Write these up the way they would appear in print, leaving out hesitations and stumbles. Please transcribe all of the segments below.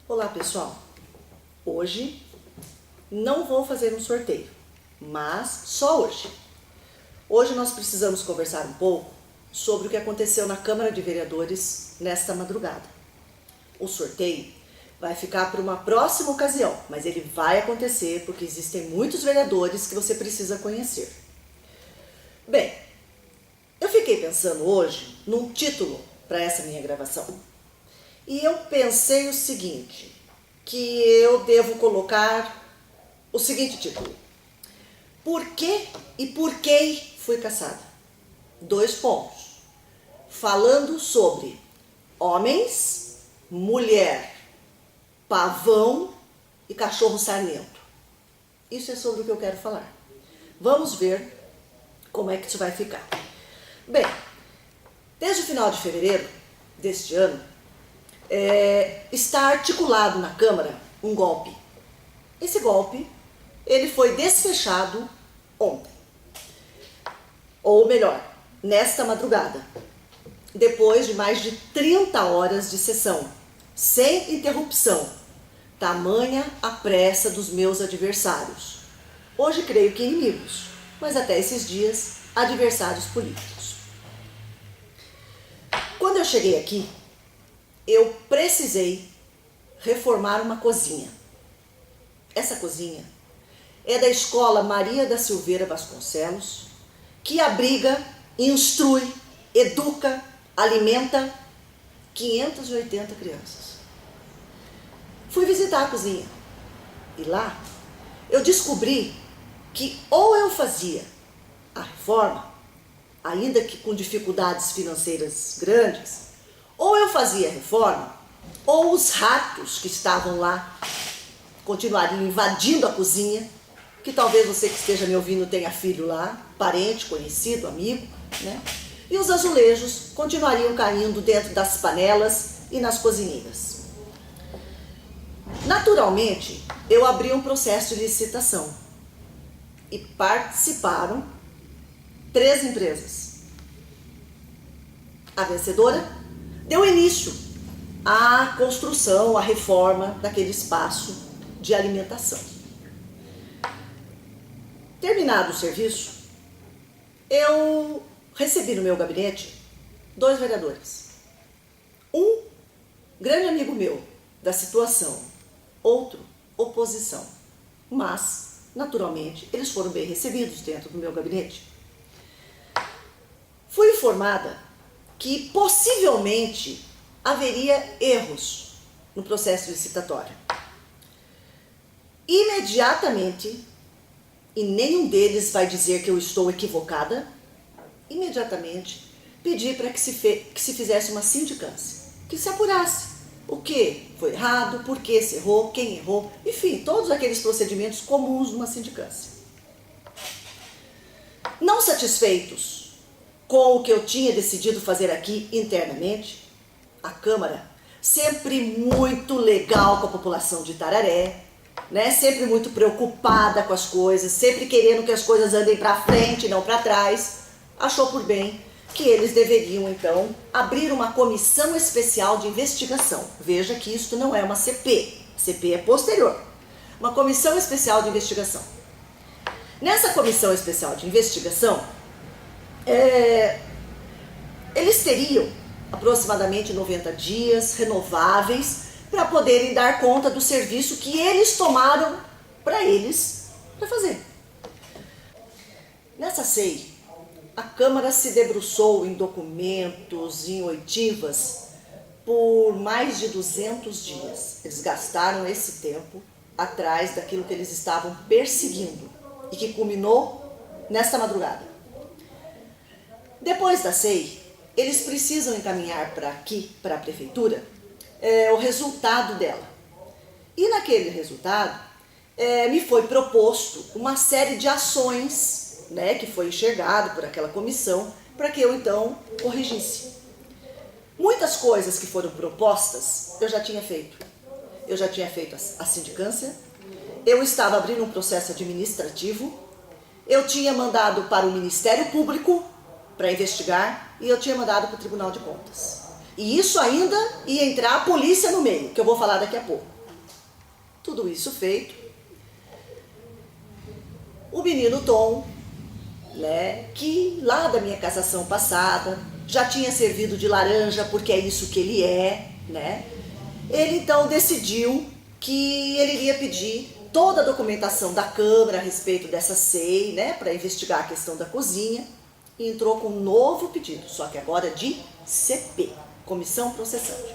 Olá pessoal, hoje não vou fazer um sorteio, mas só hoje. Hoje nós precisamos conversar um pouco sobre o que aconteceu na Câmara de Vereadores nesta madrugada. O sorteio vai ficar para uma próxima ocasião, mas ele vai acontecer porque existem muitos vereadores que você precisa conhecer. Bem, eu fiquei pensando hoje num título para essa minha gravação. E eu pensei o seguinte, que eu devo colocar o seguinte título: Por que e por quem fui caçada? 2 pontos. Falando sobre homens, mulher, pavão e cachorro sarnento. Isso é sobre o que eu quero falar. Vamos ver como é que isso vai ficar. Bem, desde o final de fevereiro deste ano, está articulado na Câmara um golpe. Esse golpe, ele foi desfechado ontem. Ou melhor, nesta madrugada. Depois de mais de 30 horas de sessão, sem interrupção. Tamanha a pressa dos meus adversários. Hoje creio que inimigos, mas até esses dias, adversários políticos. Quando eu cheguei aqui, eu precisei reformar uma cozinha. Essa cozinha é da Escola Maria da Silveira Vasconcelos, que abriga, instrui, educa, alimenta 580 crianças. Fui visitar a cozinha e lá eu descobri que ou eu fazia a reforma, ainda que com dificuldades financeiras grandes, ou eu fazia a reforma, ou os ratos que estavam lá continuariam invadindo a cozinha, que talvez você que esteja me ouvindo tenha filho lá, parente, conhecido, amigo, né? E os azulejos continuariam caindo dentro das panelas e nas cozinheiras. Naturalmente, eu abri um processo de licitação e participaram 3 empresas. A vencedora deu início à construção, à reforma daquele espaço de alimentação. Terminado o serviço, eu recebi no meu gabinete 2 vereadores. Um grande amigo meu da situação, outro oposição. Mas, naturalmente, eles foram bem recebidos dentro do meu gabinete. Fui informada que possivelmente haveria erros no processo licitatório. Imediatamente, e nenhum deles vai dizer que eu estou equivocada, imediatamente pedi para que se fizesse uma sindicância, que se apurasse o que foi errado, por que se errou, quem errou, enfim, todos aqueles procedimentos comuns numa sindicância. Não satisfeitos com o que eu tinha decidido fazer aqui internamente, a Câmara, sempre muito legal com a população de Itararé, né? Sempre muito preocupada com as coisas, sempre querendo que as coisas andem para frente e não para trás, achou por bem que eles deveriam, então, abrir uma comissão especial de investigação. Veja que isto não é uma CP, CP é posterior. Uma comissão especial de investigação. Nessa comissão especial de investigação, eles teriam aproximadamente 90 dias renováveis para poderem dar conta do serviço que eles tomaram para eles para fazer. Nessa CEI, a Câmara se debruçou em documentos, em oitivas, por mais de 200 dias. Eles gastaram esse tempo atrás daquilo que eles estavam perseguindo e que culminou nesta madrugada. Depois da CEI, eles precisam encaminhar para aqui, para a prefeitura, o resultado dela. E naquele resultado, me foi proposto uma série de ações, né, que foi enxergado por aquela comissão, para que eu então corrigisse. Muitas coisas que foram propostas, eu já tinha feito. Eu já tinha feito a sindicância, eu estava abrindo um processo administrativo, eu tinha mandado para o Ministério Público para investigar e eu tinha mandado para o Tribunal de Contas. E isso ainda ia entrar a polícia no meio, que eu vou falar daqui a pouco. Tudo isso feito, o menino Tom, né, que lá da minha cassação passada já tinha servido de laranja, porque é isso que ele é, né? Ele então decidiu que ele iria pedir toda a documentação da Câmara a respeito dessa SEI, né, para investigar a questão da cozinha, e entrou com um novo pedido, só que agora de CP, Comissão Processante.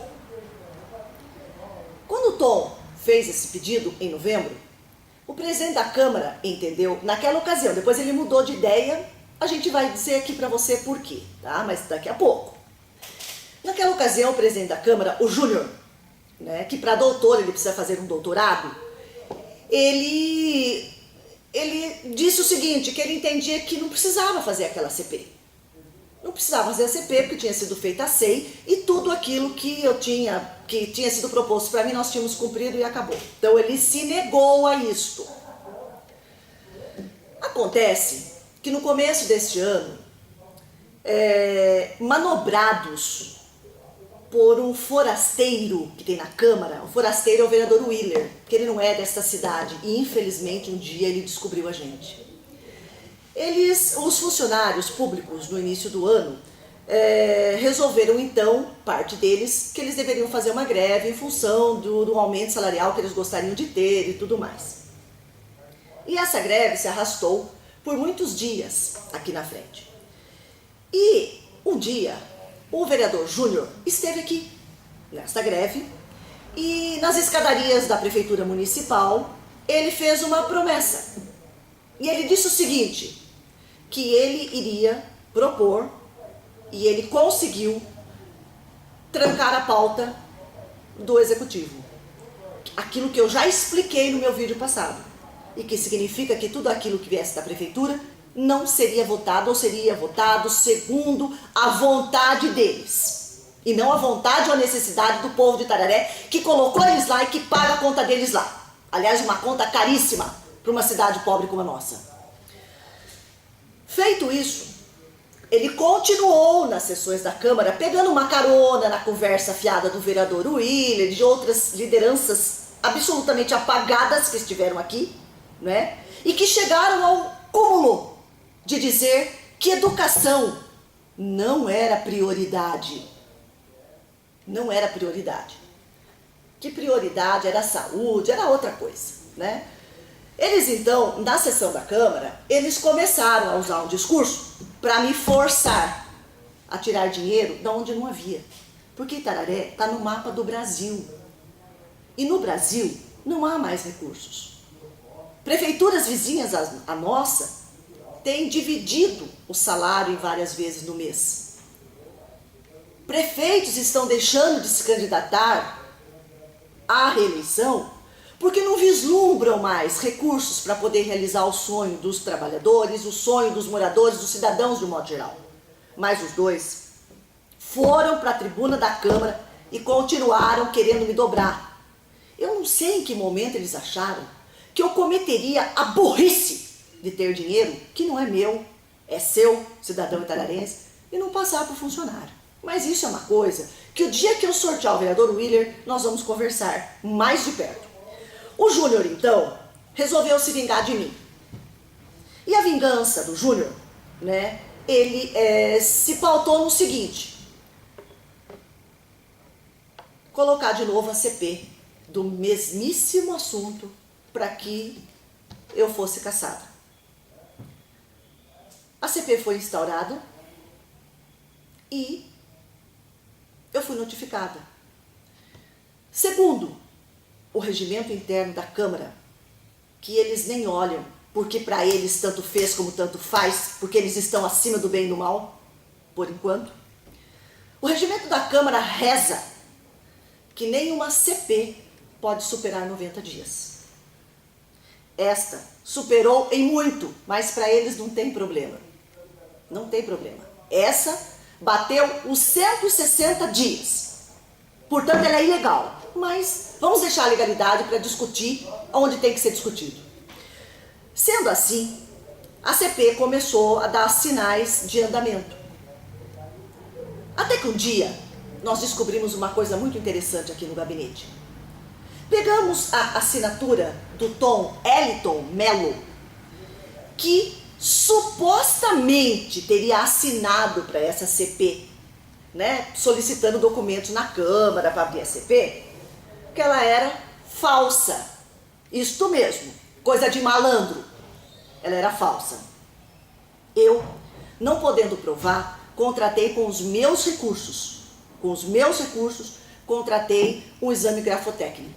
Quando o Tom fez esse pedido em novembro, o presidente da Câmara entendeu, naquela ocasião, depois ele mudou de ideia, a gente vai dizer aqui para você por quê, tá? Mas daqui a pouco. Naquela ocasião, o presidente da Câmara, o Júnior, né, que para doutor ele precisa fazer um doutorado, ele disse o seguinte, que ele entendia que não precisava fazer aquela CP. Não precisava fazer a CP porque tinha sido feita a SEI e tudo aquilo que tinha sido proposto para mim nós tínhamos cumprido e acabou. Então ele se negou a isto. Acontece que no começo deste ano, manobrados por um forasteiro que tem na Câmara, o forasteiro é o vereador Willer, que ele não é desta cidade e infelizmente um dia ele descobriu a gente. Os funcionários públicos no início do ano resolveram então, parte deles, que eles deveriam fazer uma greve em função do aumento salarial que eles gostariam de ter e tudo mais. E essa greve se arrastou por muitos dias aqui na frente. E um dia, o vereador Júnior esteve aqui nesta greve e nas escadarias da Prefeitura Municipal ele fez uma promessa. E ele disse o seguinte, que ele iria propor, e ele conseguiu trancar a pauta do Executivo. Aquilo que eu já expliquei no meu vídeo passado. E que significa que tudo aquilo que viesse da Prefeitura não seria votado ou seria votado segundo a vontade deles. E não a vontade ou a necessidade do povo de Itararé, que colocou eles lá e que paga a conta deles lá. Aliás, uma conta caríssima para uma cidade pobre como a nossa. Feito isso, ele continuou nas sessões da Câmara, pegando uma carona na conversa fiada do vereador Willer e de outras lideranças absolutamente apagadas que estiveram aqui, né? E que chegaram ao cúmulo de dizer que educação não era prioridade. Não era prioridade. Que prioridade era a saúde, era outra coisa, né? Eles então, na sessão da Câmara, eles começaram a usar um discurso para me forçar a tirar dinheiro de onde não havia. Porque Itararé está no mapa do Brasil. E no Brasil não há mais recursos. Prefeituras vizinhas à nossa têm dividido o salário em várias vezes no mês. Prefeitos estão deixando de se candidatar à reeleição porque não vislumbram mais recursos para poder realizar o sonho dos trabalhadores, o sonho dos moradores, dos cidadãos de um modo geral. Mas os dois foram para a tribuna da Câmara e continuaram querendo me dobrar. Eu não sei em que momento eles acharam que eu cometeria a burrice de ter dinheiro que não é meu, é seu, cidadão itararense, e não passar para o funcionário. Mas isso é uma coisa que o dia que eu sortear o vereador Willer, nós vamos conversar mais de perto. O Júnior, então, resolveu se vingar de mim. E a vingança do Júnior, né, ele se pautou no seguinte: colocar de novo a CP do mesmíssimo assunto para que eu fosse cassada. A CP foi instaurada e eu fui notificada. Segundo o regimento interno da Câmara, que eles nem olham, porque para eles tanto fez como tanto faz, porque eles estão acima do bem e do mal, por enquanto. O regimento da Câmara reza que nenhuma CP pode superar 90 dias. Esta superou em muito, mas para eles não tem problema. Não tem problema. Essa bateu os 160 dias. Portanto, ela é ilegal. Mas vamos deixar a legalidade para discutir onde tem que ser discutido. Sendo assim, a CP começou a dar sinais de andamento. Até que um dia, nós descobrimos uma coisa muito interessante aqui no gabinete. Pegamos a assinatura do Tom Eliton Mello, que supostamente teria assinado para essa CP, né, solicitando documentos na Câmara para abrir a CP, que ela era falsa. Isto mesmo, coisa de malandro. Ela era falsa. Eu, não podendo provar, contratei com os meus recursos. Contratei um exame grafotécnico.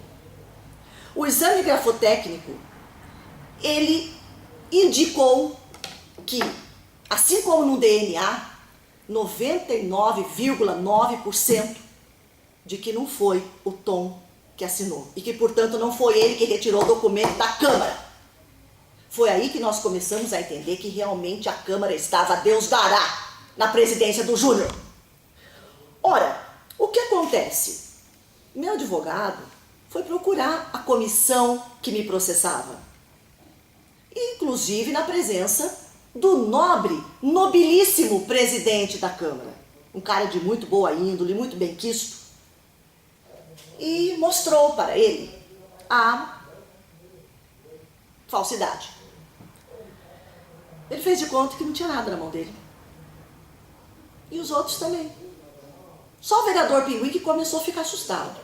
O exame grafotécnico, ele indicou que, assim como no DNA, 99,9% de que não foi o Tom que assinou. E que, portanto, não foi ele que retirou o documento da Câmara. Foi aí que nós começamos a entender que realmente a Câmara estava, Deus dará, na presidência do Júnior. Ora, o que acontece? Meu advogado foi procurar a comissão que me processava. Inclusive na presença do nobilíssimo presidente da Câmara. Um cara de muito boa índole, muito benquisto. E mostrou para ele a falsidade. Ele fez de conta que não tinha nada na mão dele. E os outros também. Só o vereador Pinguim que começou a ficar assustado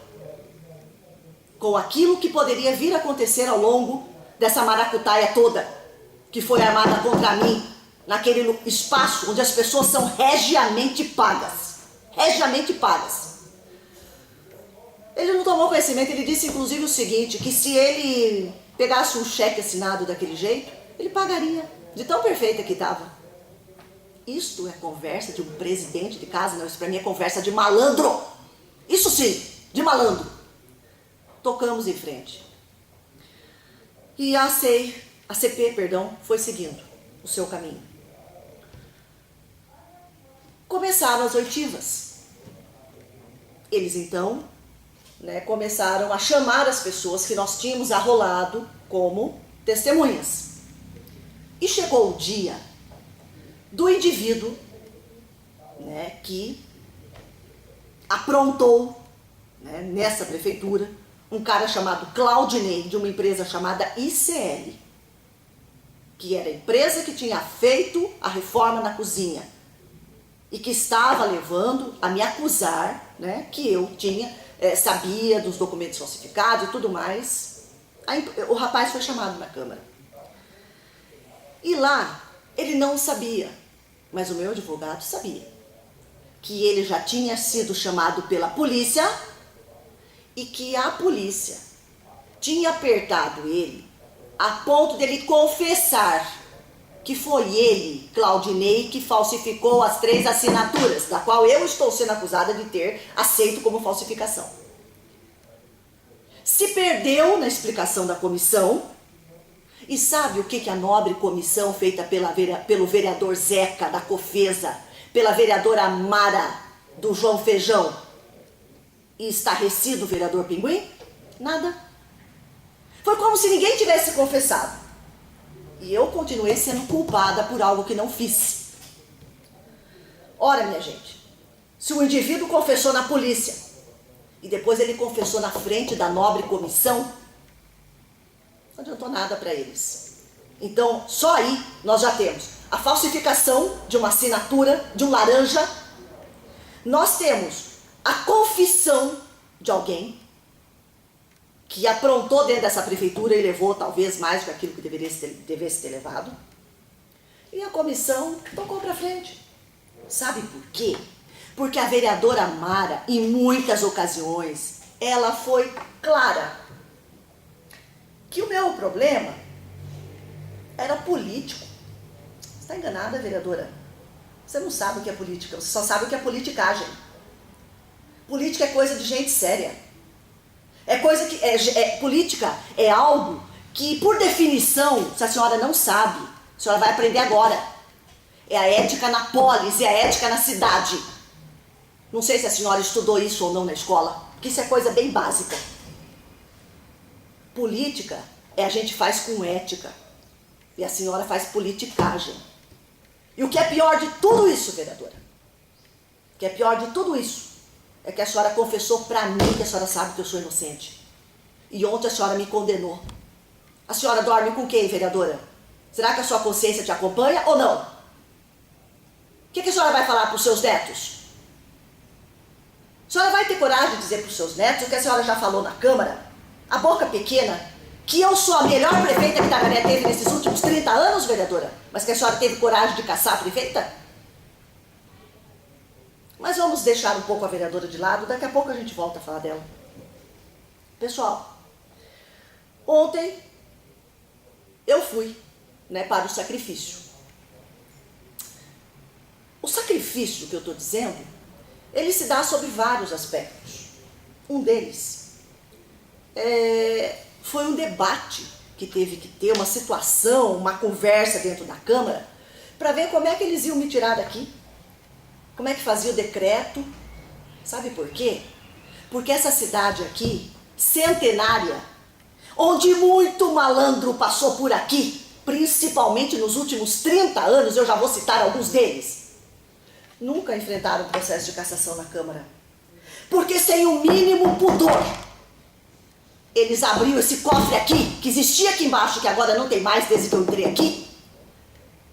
com aquilo que poderia vir a acontecer ao longo dessa maracutaia toda, que foi armada contra mim, naquele espaço onde as pessoas são regiamente pagas. Regiamente pagas. Ele não tomou conhecimento, ele disse inclusive o seguinte, que se ele pegasse um cheque assinado daquele jeito, ele pagaria, de tão perfeita que estava. Isto é conversa de um presidente de casa, não, isso para mim é conversa de malandro. Isso sim, de malandro. Tocamos em frente. E a CP, foi seguindo o seu caminho. Começaram as oitivas. Eles então, começaram a chamar as pessoas que nós tínhamos arrolado como testemunhas. E chegou o dia do indivíduo, que aprontou, nessa prefeitura, um cara chamado Claudinei, de uma empresa chamada ICL, que era a empresa que tinha feito a reforma na cozinha e que estava levando a me acusar, que eu sabia dos documentos falsificados e tudo mais. Aí, o rapaz foi chamado na Câmara. E lá, ele não sabia, mas o meu advogado sabia, que ele já tinha sido chamado pela polícia e que a polícia tinha apertado ele a ponto dele confessar que foi ele, Claudinei, que falsificou as 3 assinaturas, da qual eu estou sendo acusada de ter aceito como falsificação. Se perdeu na explicação da comissão. E sabe o que a nobre comissão feita pelo vereador Zeca, da Cofesa, pela vereadora Mara, do João Feijão, e estarrecido o vereador Pinguim? Nada. Foi como se ninguém tivesse confessado. E eu continuei sendo culpada por algo que não fiz. Ora, minha gente, se o indivíduo confessou na polícia e depois ele confessou na frente da nobre comissão, não adiantou nada para eles. Então, só aí nós já temos a falsificação de uma assinatura, de um laranja. Nós temos a confissão de alguém que aprontou dentro dessa prefeitura e levou talvez mais do que aquilo que devesse ter levado. E a comissão tocou para frente. Sabe por quê? Porque a vereadora Mara, em muitas ocasiões, ela foi clara que o meu problema era político. Você está enganada, vereadora? Você não sabe o que é política, você só sabe o que é politicagem. Política é coisa de gente séria. Política é algo que, por definição, se a senhora não sabe, a senhora vai aprender agora. É a ética na polis, é a ética na cidade. Não sei se a senhora estudou isso ou não na escola, porque isso é coisa bem básica. Política a gente faz com ética. E a senhora faz politicagem. E o que é pior de tudo isso, vereadora? O que é pior de tudo isso é que a senhora confessou pra mim que a senhora sabe que eu sou inocente. E ontem a senhora me condenou. A senhora dorme com quem, vereadora? Será que a sua consciência te acompanha ou não? O que a senhora vai falar para os seus netos? A senhora vai ter coragem de dizer para os seus netos o que a senhora já falou na Câmara, a boca pequena, que eu sou a melhor prefeita que Itagaré teve nesses últimos 30 anos, vereadora? Mas que a senhora teve coragem de caçar a prefeita? Mas vamos deixar um pouco a vereadora de lado, daqui a pouco a gente volta a falar dela. Pessoal, ontem eu fui, para o sacrifício. O sacrifício que eu estou dizendo, ele se dá sobre vários aspectos. Um deles foi um debate que teve que ter, uma situação, uma conversa dentro da Câmara, para ver como é que eles iam me tirar daqui, como é que fazia o decreto. Sabe por quê? Porque essa cidade aqui, centenária, onde muito malandro passou por aqui, principalmente nos últimos 30 anos, eu já vou citar alguns deles, nunca enfrentaram um processo de cassação na Câmara. Porque sem o mínimo pudor, eles abriram esse cofre aqui, que existia aqui embaixo, que agora não tem mais desde que eu entrei aqui,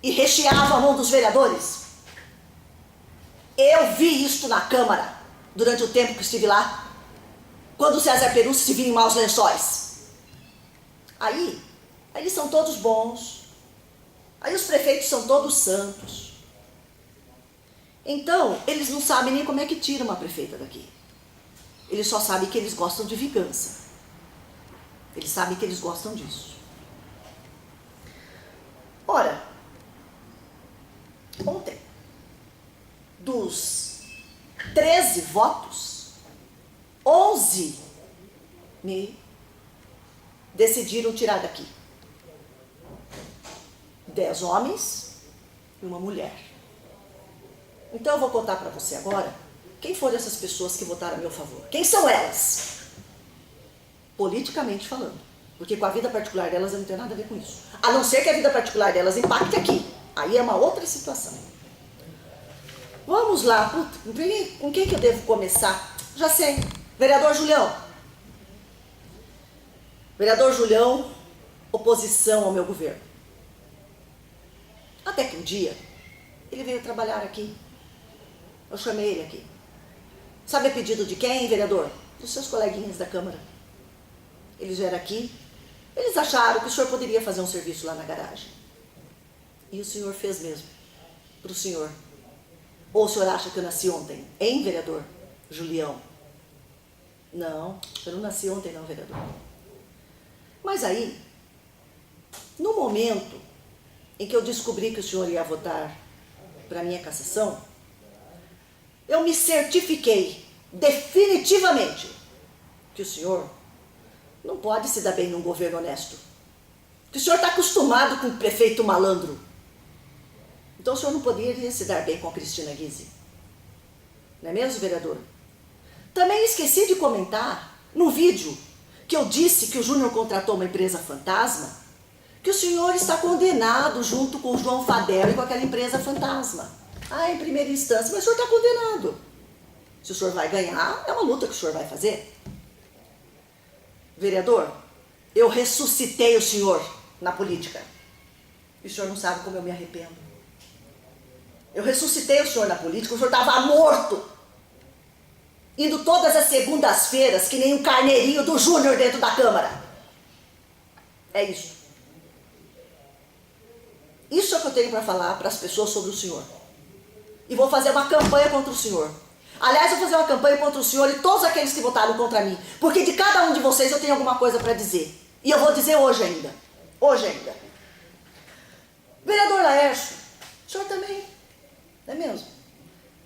e recheavam a mão dos vereadores. Eu vi isto na Câmara, durante o tempo que estive lá, quando o César Perussi se via em maus lençóis. Aí eles são todos bons, aí os prefeitos são todos santos. Então, eles não sabem nem como é que tira uma prefeita daqui. Eles só sabem que eles gostam de vingança. Eles sabem que eles gostam disso. Ora, ontem, dos 13 votos, 11 me decidiram tirar daqui. 10 homens e uma mulher. Então eu vou contar para você agora quem foram essas pessoas que votaram a meu favor. Quem são elas? Politicamente falando. Porque com a vida particular delas eu não tenho nada a ver com isso. A não ser que a vida particular delas impacte aqui. Aí é uma outra situação. Vamos lá. Com quem que eu devo começar? Já sei. Vereador Julião. Vereador Julião, oposição ao meu governo. Até que um dia, ele veio trabalhar aqui. Eu chamei ele aqui. Sabe a pedido de quem, vereador? Dos seus coleguinhas da Câmara. Eles vieram aqui, eles acharam que o senhor poderia fazer um serviço lá na garagem. E o senhor fez mesmo, para o senhor. Ou o senhor acha que eu nasci ontem? Hein, vereador Julião? Não, eu não nasci ontem não, vereador. Mas aí, no momento em que eu descobri que o senhor ia votar para minha cassação, eu me certifiquei definitivamente que o senhor não pode se dar bem num governo honesto. Que o senhor está acostumado com o prefeito malandro. Então o senhor não poderia se dar bem com a Cristina Guise. Não é mesmo, vereador? Também esqueci de comentar no vídeo que eu disse que o Júnior contratou uma empresa fantasma, que o senhor está condenado junto com o João Fadel e com aquela empresa fantasma. Em primeira instância, mas o senhor está condenado. Se o senhor vai ganhar, é uma luta que o senhor vai fazer. Vereador, eu ressuscitei o senhor na política. E o senhor não sabe como eu me arrependo. Eu ressuscitei o senhor na política, o senhor estava morto. Indo todas as segundas-feiras, que nem um carneirinho do Júnior dentro da Câmara. É isso. Isso é o que eu tenho para falar para as pessoas sobre o senhor. E vou fazer uma campanha contra o senhor. Aliás, eu vou fazer uma campanha contra o senhor e todos aqueles que votaram contra mim. Porque de cada um de vocês eu tenho alguma coisa para dizer. E eu vou dizer hoje ainda. Hoje ainda. Vereador Laércio, o senhor também, não é mesmo?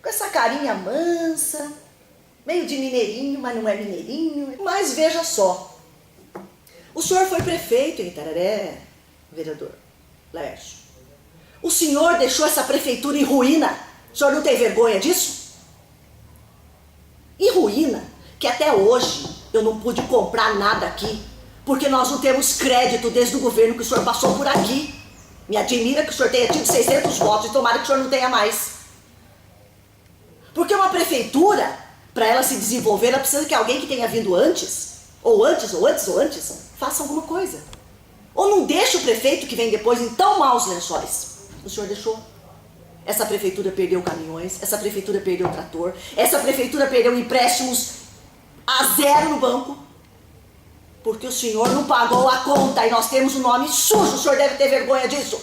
Com essa carinha mansa, meio de mineirinho, mas não é mineirinho. Mas veja só. O senhor foi prefeito em Itararé, vereador Laércio. O senhor deixou essa prefeitura em ruína. O senhor não tem vergonha disso? Em ruína, que até hoje eu não pude comprar nada aqui, porque nós não temos crédito desde o governo que o senhor passou por aqui. Me admira que o senhor tenha tido 600 votos e tomara que o senhor não tenha mais. Porque uma prefeitura, para ela se desenvolver, ela precisa que alguém que tenha vindo antes ou antes, faça alguma coisa. Ou não deixe o prefeito que vem depois em tão maus lençóis. O senhor deixou. Essa prefeitura perdeu caminhões, essa prefeitura perdeu trator, essa prefeitura perdeu empréstimos a zero no banco, porque o senhor não pagou a conta e nós temos um nome sujo. O senhor deve ter vergonha disso.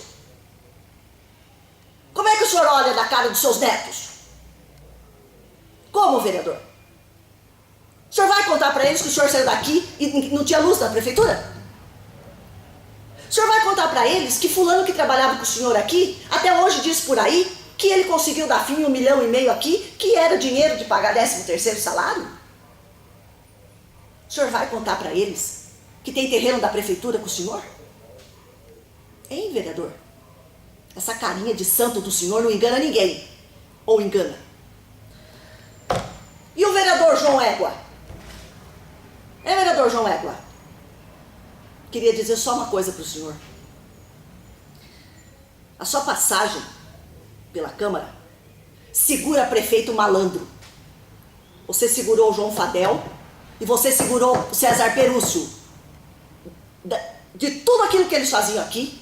Como é que o senhor olha na cara dos seus netos? Como, vereador? O senhor vai contar para eles que o senhor saiu daqui e não tinha luz na prefeitura? O senhor vai contar para eles que fulano que trabalhava com o senhor aqui, até hoje diz por aí, que ele conseguiu dar fim 1,5 milhão aqui, que era dinheiro de pagar 13º salário? O senhor vai contar para eles que tem terreno da prefeitura com o senhor? Hein, vereador? Essa carinha de santo do senhor não engana ninguém. Ou engana? E o vereador João Égua? Vereador João Égua? Queria dizer só uma coisa para o senhor. A sua passagem pela Câmara segura prefeito malandro. Você segurou o João Fadel e você segurou o César Perúcio. De tudo aquilo que eles faziam aqui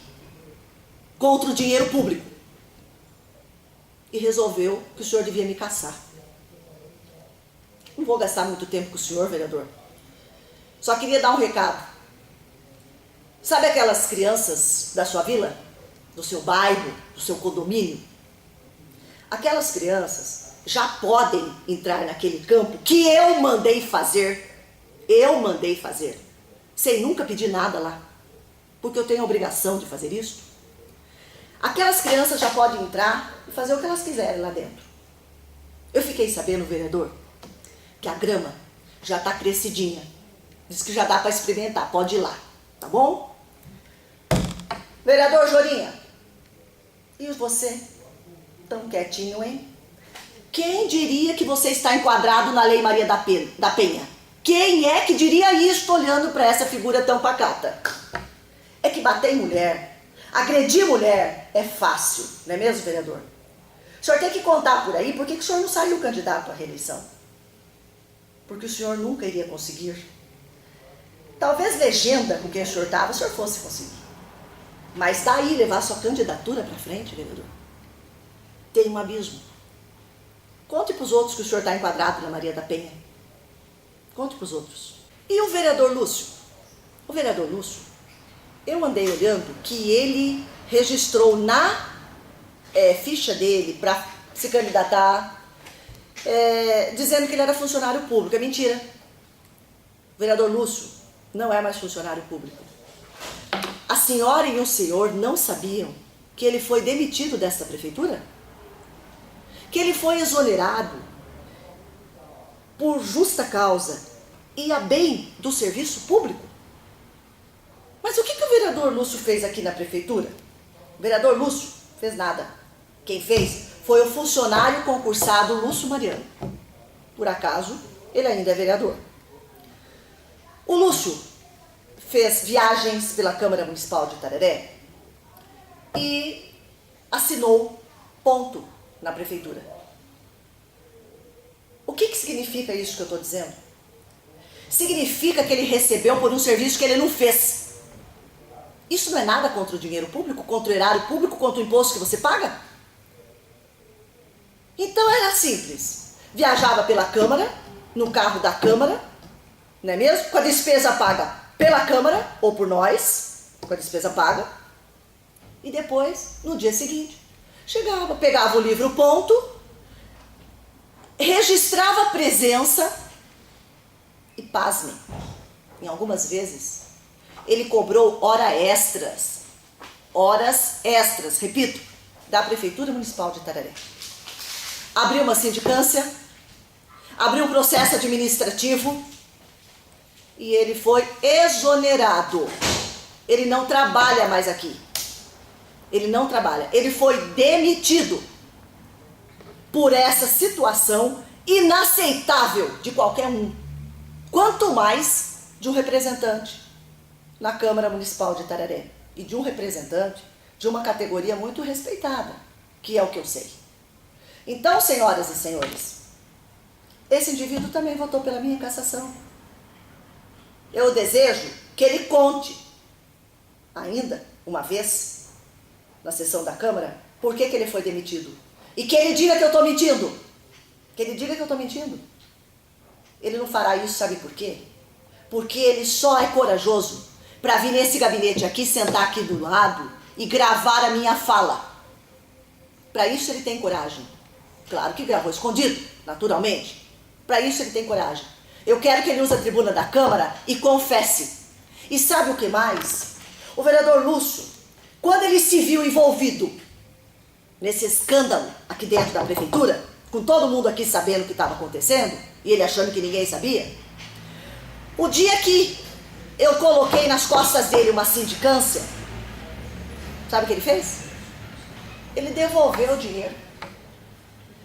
contra o dinheiro público. E resolveu que o senhor devia me caçar. Não vou gastar muito tempo com o senhor, vereador. Só queria dar um recado. Sabe aquelas crianças da sua vila? Do seu bairro? Do seu condomínio? Aquelas crianças já podem entrar naquele campo que eu mandei fazer. Eu mandei fazer. Sem nunca pedir nada lá. Porque eu tenho a obrigação de fazer isso. Aquelas crianças já podem entrar e fazer o que elas quiserem lá dentro. Eu fiquei sabendo, vereador, que a grama já está crescidinha. Diz que já dá para experimentar, pode ir lá, tá bom? Vereador Jorinha, e você? Tão quietinho, hein? Quem diria que você está enquadrado na Lei Maria da Penha? Quem é que diria isso olhando para essa figura tão pacata? É que bater em mulher, agredir mulher é fácil, não é mesmo, vereador? O senhor tem que contar por aí por que o senhor não saiu candidato à reeleição. Porque o senhor nunca iria conseguir. Talvez legenda com quem o senhor estava, o senhor fosse conseguir. Mas daí levar sua candidatura para frente, vereador, tem um abismo. Conte para os outros que o senhor está enquadrado na Maria da Penha. Conte para os outros. E o vereador Lúcio? O vereador Lúcio, eu andei olhando que ele registrou na ficha dele para se candidatar, dizendo que ele era funcionário público. É mentira. O vereador Lúcio não é mais funcionário público. A senhora e o senhor não sabiam que ele foi demitido desta prefeitura? Que ele foi exonerado por justa causa e a bem do serviço público? Mas o que o vereador Lúcio fez aqui na prefeitura? O vereador Lúcio fez nada. Quem fez foi o funcionário concursado Lúcio Mariano. Por acaso, ele ainda é vereador. O Lúcio fez viagens pela Câmara Municipal de Itararé e assinou ponto na prefeitura. O que significa isso que eu estou dizendo? Significa que ele recebeu por um serviço que ele não fez. Isso não é nada contra o dinheiro público, contra o erário público, contra o imposto que você paga? Então era simples. Viajava pela Câmara, no carro da Câmara, não é mesmo? Com a despesa paga pela Câmara, ou por nós, com a despesa paga. E depois, no dia seguinte, chegava, pegava o livro ponto, registrava a presença e, pasmem, em algumas vezes, ele cobrou horas extras, repito, da Prefeitura Municipal de Itararé. Abriu uma sindicância, abriu um processo administrativo e ele foi exonerado. Ele não trabalha mais aqui. Ele não trabalha. Ele foi demitido por essa situação inaceitável de qualquer um. Quanto mais de um representante na Câmara Municipal de Itararé e de um representante de uma categoria muito respeitada, que é o que eu sei. Então, senhoras e senhores, esse indivíduo também votou pela minha cassação. Eu desejo que ele conte, ainda uma vez, na sessão da Câmara, por que ele foi demitido. E que ele diga que eu estou mentindo. Que ele diga que eu estou mentindo. Ele não fará isso, sabe por quê? Porque ele só é corajoso para vir nesse gabinete aqui, sentar aqui do lado e gravar a minha fala. Para isso ele tem coragem. Claro que gravou escondido, naturalmente. Para isso ele tem coragem. Eu quero que ele use a tribuna da Câmara e confesse. E sabe o que mais? O vereador Lúcio, quando ele se viu envolvido nesse escândalo aqui dentro da prefeitura, com todo mundo aqui sabendo o que estava acontecendo, e ele achando que ninguém sabia, o dia que eu coloquei nas costas dele uma sindicância, sabe o que ele fez? Ele devolveu o dinheiro.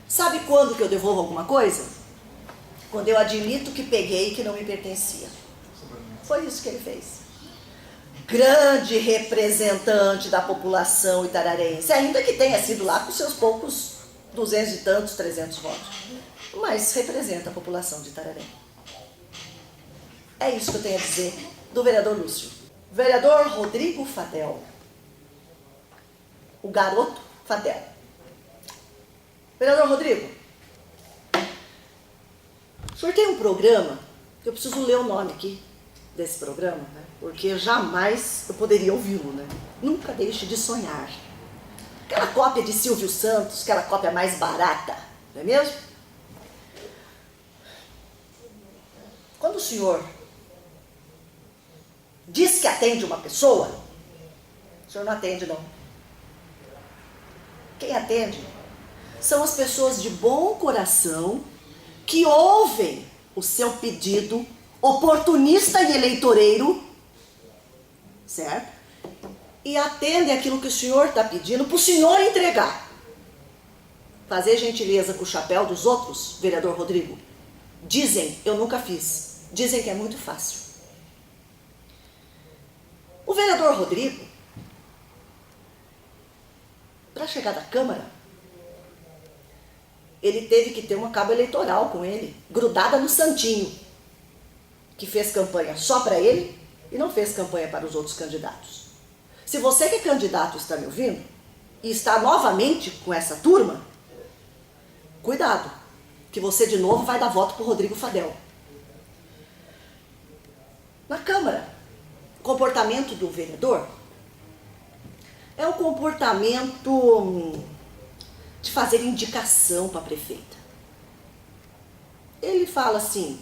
Sabe quando que eu devolvo alguma coisa? Quando eu admito que peguei e que não me pertencia. Foi isso que ele fez. Grande representante da população itararense, ainda que tenha sido lá com seus poucos 200 e tantos, 300 votos, mas representa a população de Itararém. É isso que eu tenho a dizer do vereador Lúcio. Vereador Rodrigo Fadel, o garoto Fadel. Vereador Rodrigo, o senhor tem um programa, eu preciso ler o nome aqui desse programa, né? Porque jamais eu poderia ouvi-lo, né? Nunca deixe de sonhar. Aquela cópia de Silvio Santos, aquela cópia mais barata, não é mesmo? Quando o senhor diz que atende uma pessoa, o senhor não atende, não. Quem atende são as pessoas de bom coração que ouvem o seu pedido oportunista e eleitoreiro, certo? E atendem aquilo que o senhor está pedindo para o senhor entregar. Fazer gentileza com o chapéu dos outros, vereador Rodrigo, dizem, eu nunca fiz, dizem que é muito fácil. O vereador Rodrigo, para chegar da Câmara, ele teve que ter uma cabo eleitoral com ele, grudada no santinho, que fez campanha só para ele e não fez campanha para os outros candidatos. Se você que é candidato está me ouvindo e está novamente com essa turma, cuidado, que você de novo vai dar voto para o Rodrigo Fadel. Na Câmara, o comportamento do vereador é um comportamento de fazer indicação para a prefeita. Ele fala assim,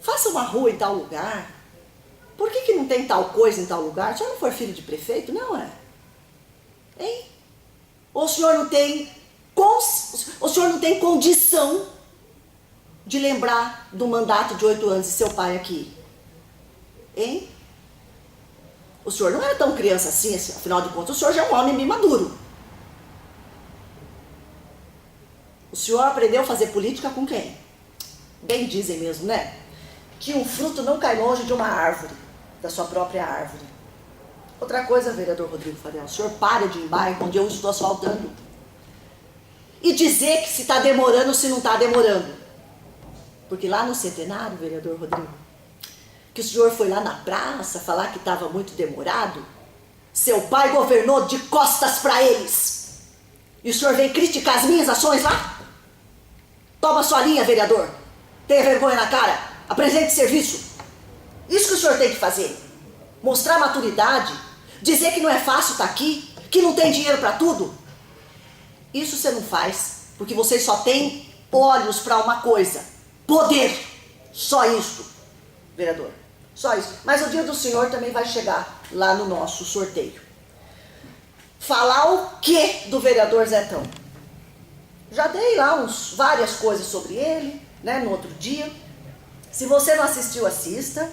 faça uma rua em tal lugar, por que não tem tal coisa em tal lugar? O senhor não foi filho de prefeito? Não é? Hein? Ou o senhor não tem condição de lembrar do mandato de 8 anos de seu pai aqui? Hein? O senhor não era tão criança assim, afinal de contas, o senhor já é um homem bem maduro. O senhor aprendeu a fazer política com quem? Bem dizem mesmo, né? Que um fruto não cai longe de uma árvore, da sua própria árvore. Outra coisa, vereador Rodrigo Fadel, o senhor para de ir em bairro onde eu estou asfaltando e dizer que se está demorando ou se não está demorando. Porque lá no centenário, vereador Rodrigo, que o senhor foi lá na praça falar que estava muito demorado, seu pai governou de costas para eles. E o senhor vem criticar as minhas ações lá? Toma sua linha, vereador. Tenha vergonha na cara. Apresente serviço. Isso que o senhor tem que fazer. Mostrar maturidade. Dizer que não é fácil estar aqui. Que não tem dinheiro para tudo. Isso você não faz. Porque você só tem olhos para uma coisa. Poder. Só isso, vereador. Só isso. Mas o dia do senhor também vai chegar lá no nosso sorteio. Falar o que do vereador Zetão? Já dei lá várias coisas sobre ele, né, no outro dia. Se você não assistiu, assista.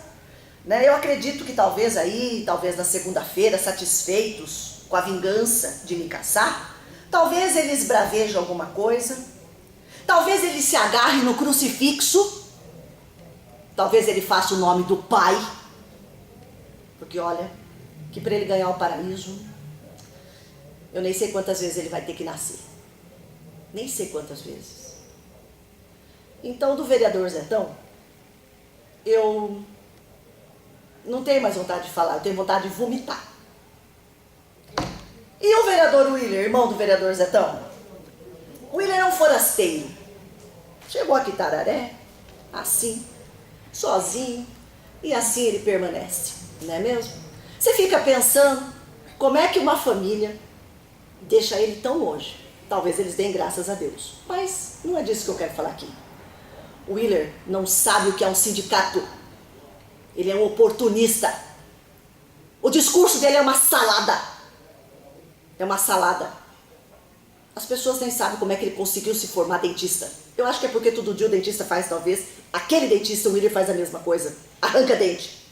Né, eu acredito que talvez na segunda-feira, satisfeitos com a vingança de me caçar, talvez ele esbraveje alguma coisa, talvez ele se agarre no crucifixo, talvez ele faça o nome do Pai, porque olha, que para ele ganhar o paraíso, eu nem sei quantas vezes ele vai ter que nascer. Nem sei quantas vezes. Então, do vereador Zetão, eu não tenho mais vontade de falar, eu tenho vontade de vomitar. E o vereador Willer, irmão do vereador Zetão? O Willer é um forasteiro. Chegou aqui em Tararé, assim, sozinho, e assim ele permanece, não é mesmo? Você fica pensando, como é que uma família deixa ele tão longe? Talvez eles deem graças a Deus, mas não é disso que eu quero falar aqui. O Willer não sabe o que é um sindicato. Ele é um oportunista. O discurso dele é uma salada. É uma salada. As pessoas nem sabem como é que ele conseguiu se formar dentista. Eu acho que é porque todo dia o dentista faz, talvez. Aquele dentista, o Willer, faz a mesma coisa. Arranca dente.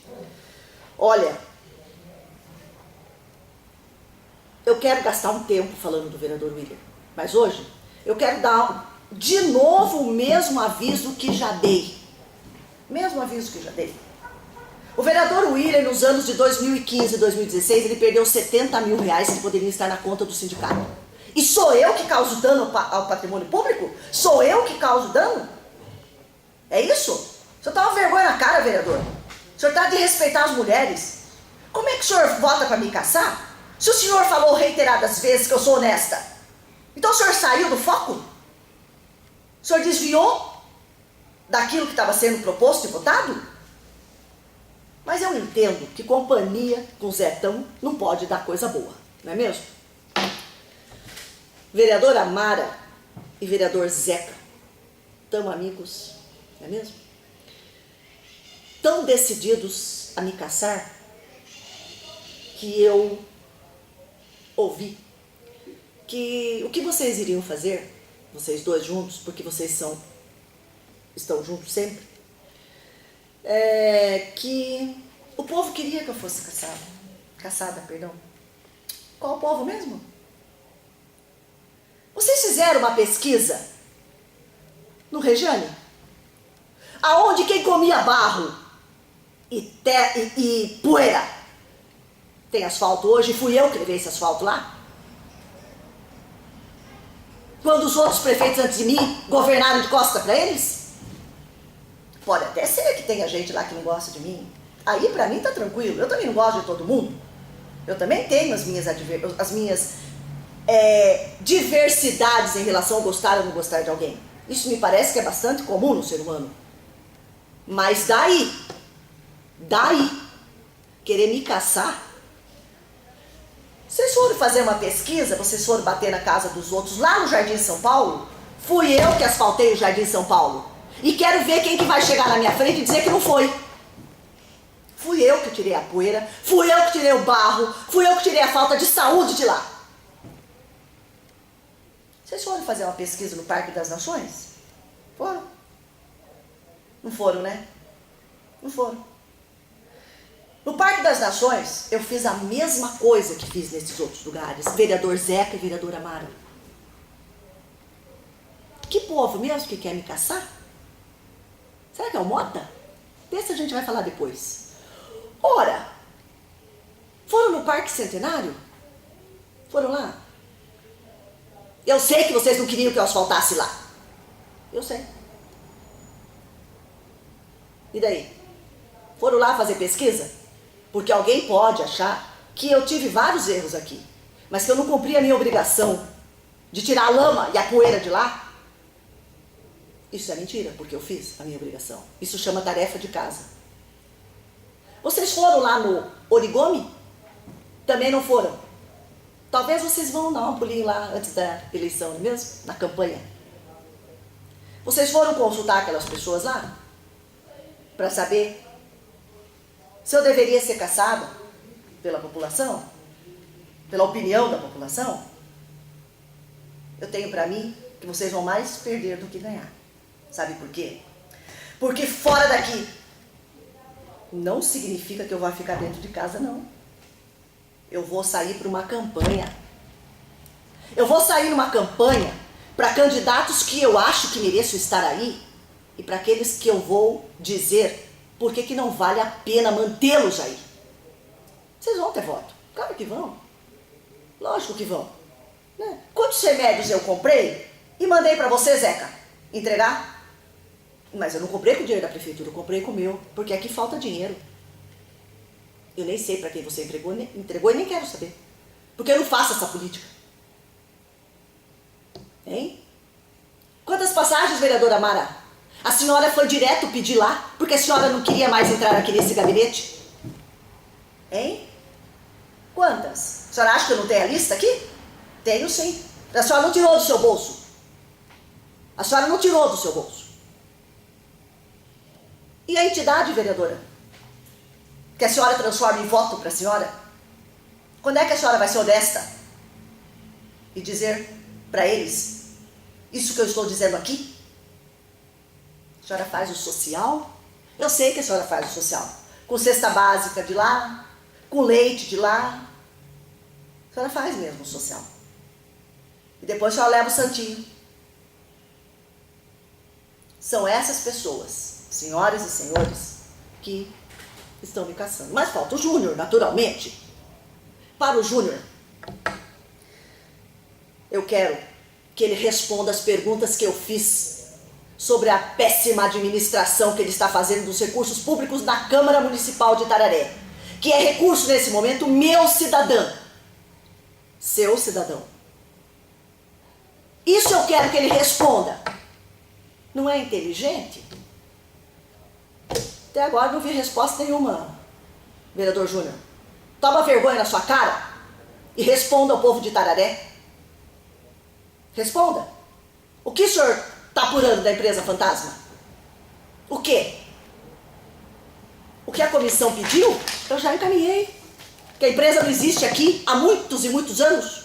Olha, eu quero gastar um tempo falando do vereador Willer. Mas hoje, eu quero dar de novo o mesmo aviso que já dei. Mesmo aviso que já dei. O vereador Willer, nos anos de 2015 e 2016, ele perdeu 70 mil reais que poderiam estar na conta do sindicato. E sou eu que causo dano ao patrimônio público? Sou eu que causo dano? É isso? O senhor tá uma vergonha na cara, vereador. O senhor tá de respeitar as mulheres. Como é que o senhor vota para me caçar? Se o senhor falou reiteradas vezes que eu sou honesta, então o senhor saiu do foco? O senhor desviou daquilo que estava sendo proposto e votado? Mas eu entendo que companhia com Zetão não pode dar coisa boa, não é mesmo? Vereadora Mara e vereador Zeca, tão amigos, não é mesmo? Tão decididos a me caçar, que eu ouvi que o que vocês iriam fazer, vocês dois juntos, porque vocês estão juntos sempre, que o povo queria que eu fosse caçada. Qual o povo mesmo? Vocês fizeram uma pesquisa no Rejane, aonde quem comia barro e poeira tem asfalto hoje, fui eu que levei esse asfalto lá? Quando os outros prefeitos antes de mim governaram de costa para eles? Pode até ser que tenha gente lá que não gosta de mim. Aí pra mim tá tranquilo, eu também não gosto de todo mundo. Eu também tenho as minhas diversidades em relação a gostar ou não gostar de alguém. Isso me parece que é bastante comum no ser humano. Mas daí, querer me caçar. Vocês foram fazer uma pesquisa, vocês foram bater na casa dos outros lá no Jardim São Paulo? Fui eu que asfaltei o Jardim São Paulo. E quero ver quem que vai chegar na minha frente e dizer que não foi. Fui eu que tirei a poeira, fui eu que tirei o barro, fui eu que tirei a falta de saúde de lá. Vocês foram fazer uma pesquisa no Parque das Nações? Foram? Não foram, né? Não foram. No Parque das Nações, eu fiz a mesma coisa que fiz nesses outros lugares. Vereador Zeca e vereadora Mara. Que povo mesmo que quer me caçar? Será que é o Mota? Desse a gente vai falar depois. Ora, foram no Parque Centenário? Foram lá? Eu sei que vocês não queriam que eu asfaltasse lá. Eu sei. E daí? Foram lá fazer pesquisa? Porque alguém pode achar que eu tive vários erros aqui, mas que eu não cumpri a minha obrigação de tirar a lama e a poeira de lá. Isso é mentira, porque eu fiz a minha obrigação. Isso chama tarefa de casa. Vocês foram lá no Origami? Também não foram. Talvez vocês vão dar um pulinho lá antes da eleição, não é mesmo? Na campanha. Vocês foram consultar aquelas pessoas lá? Para saber se eu deveria ser caçada pela população? Pela opinião da população? Eu tenho para mim que vocês vão mais perder do que ganhar. Sabe por quê? Porque fora daqui não significa que eu vá ficar dentro de casa, não. Eu vou sair para uma campanha. Eu vou sair numa campanha para candidatos que eu acho que mereçam estar aí e para aqueles que eu vou dizer por que não vale a pena mantê-los aí. Vocês vão ter voto? Claro que vão. Lógico que vão. Né? Quantos remédios eu comprei e mandei para você, Zeca, entregar? Mas eu não comprei com o dinheiro da prefeitura, eu comprei com o meu, porque aqui falta dinheiro. Eu nem sei para quem você entregou e nem quero saber. Porque eu não faço essa política. Hein? Quantas passagens, vereadora Mara? A senhora foi direto pedir lá porque a senhora não queria mais entrar aqui nesse gabinete? Hein? Quantas? A senhora acha que eu não tenho a lista aqui? Tenho sim. A senhora não tirou do seu bolso. A senhora não tirou do seu bolso. E a entidade, vereadora? Que a senhora transforma em voto para a senhora? Quando é que a senhora vai ser honesta e dizer para eles isso que eu estou dizendo aqui? A senhora faz o social? Eu sei que a senhora faz o social. Com cesta básica de lá, com leite de lá. A senhora faz mesmo o social. E depois a senhora leva o santinho. São essas pessoas, senhoras e senhores, que estão me caçando. Mas falta o Júnior, naturalmente. Para o Júnior, eu quero que ele responda as perguntas que eu fiz sobre a péssima administração que ele está fazendo dos recursos públicos na Câmara Municipal de Itararé, que é recurso, nesse momento, meu cidadão. Seu cidadão. Isso eu quero que ele responda. Não é inteligente? Até agora não vi resposta nenhuma, vereador Júnior. Toma vergonha na sua cara e responda ao povo de Itararé. Responda. O que o senhor está apurando da empresa fantasma? O quê? O que a comissão pediu, eu já encaminhei. Que a empresa não existe aqui há muitos e muitos anos.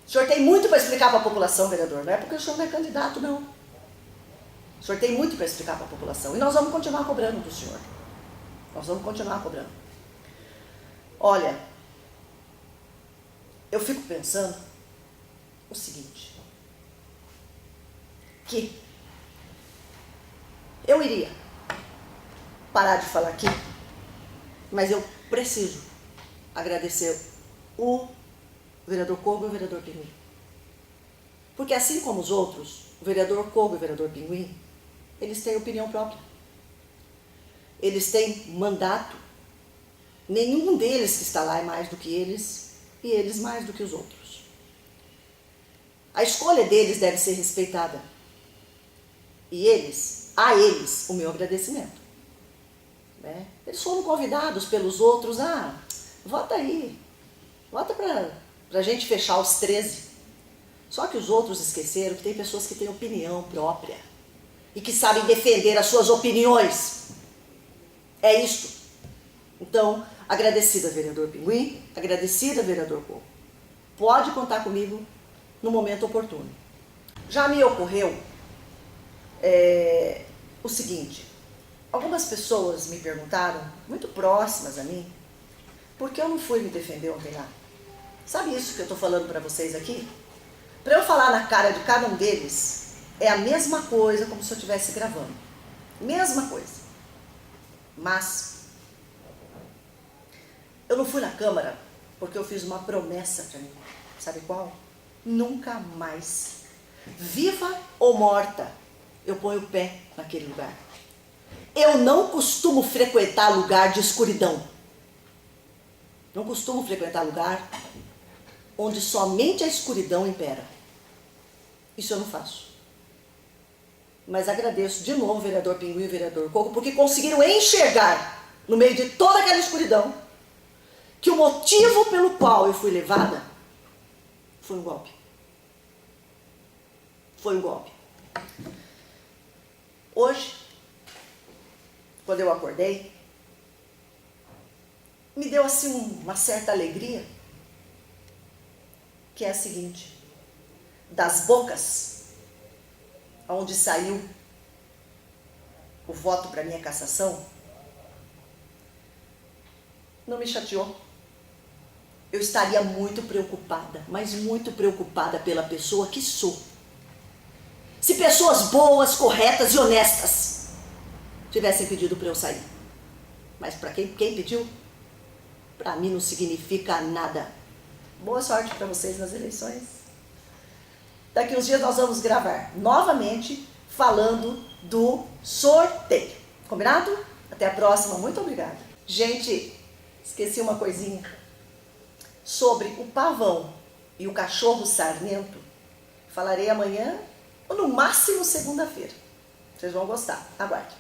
O senhor tem muito para explicar para a população, vereador. Não é porque o senhor não é candidato, não. O senhor tem muito para explicar para a população. E nós vamos continuar cobrando do senhor. Nós vamos continuar cobrando. Olha, eu fico pensando o seguinte. Que eu iria parar de falar aqui, mas eu preciso agradecer o vereador Kogo e o vereador Pinguim. Porque assim como os outros, o vereador Kogo e o vereador Pinguim, eles têm opinião própria. Eles têm mandato. Nenhum deles que está lá é mais do que eles, e eles mais do que os outros. A escolha deles deve ser respeitada. E a eles, o meu agradecimento. Né? Eles foram convidados pelos outros, vota aí, vota para a gente fechar os 13. Só que os outros esqueceram que tem pessoas que têm opinião própria e que sabem defender as suas opiniões. É isto. Então, agradecida, vereador Pinguim, agradecida, vereador Kogo. Pode contar comigo no momento oportuno. Já me ocorreu o seguinte. Algumas pessoas me perguntaram, muito próximas a mim, por que eu não fui me defender ontem lá? Sabe isso que eu estou falando para vocês aqui? Para eu falar na cara de cada um deles, é a mesma coisa como se eu estivesse gravando. Mesma coisa. Mas eu não fui na Câmara porque eu fiz uma promessa para mim. Sabe qual? Nunca mais, viva ou morta, eu ponho o pé naquele lugar. Eu não costumo frequentar lugar de escuridão. Não costumo frequentar lugar onde somente a escuridão impera. Isso eu não faço. Mas agradeço de novo o vereador Pinguim e o vereador Kogo, porque conseguiram enxergar, no meio de toda aquela escuridão, que o motivo pelo qual eu fui levada foi um golpe. Foi um golpe. Hoje, quando eu acordei, me deu assim uma certa alegria, que é a seguinte: das bocas onde saiu o voto para minha cassação, não me chateou. Eu estaria muito preocupada, mas muito preocupada pela pessoa que sou. Se pessoas boas, corretas e honestas tivessem pedido para eu sair. Mas para quem pediu, para mim não significa nada. Boa sorte para vocês nas eleições. Daqui uns dias nós vamos gravar novamente falando do sorteio. Combinado? Até a próxima, muito obrigada. Gente, esqueci uma coisinha. Sobre o pavão e o cachorro sarnento, falarei amanhã ou no máximo segunda-feira. Vocês vão gostar. Aguarde.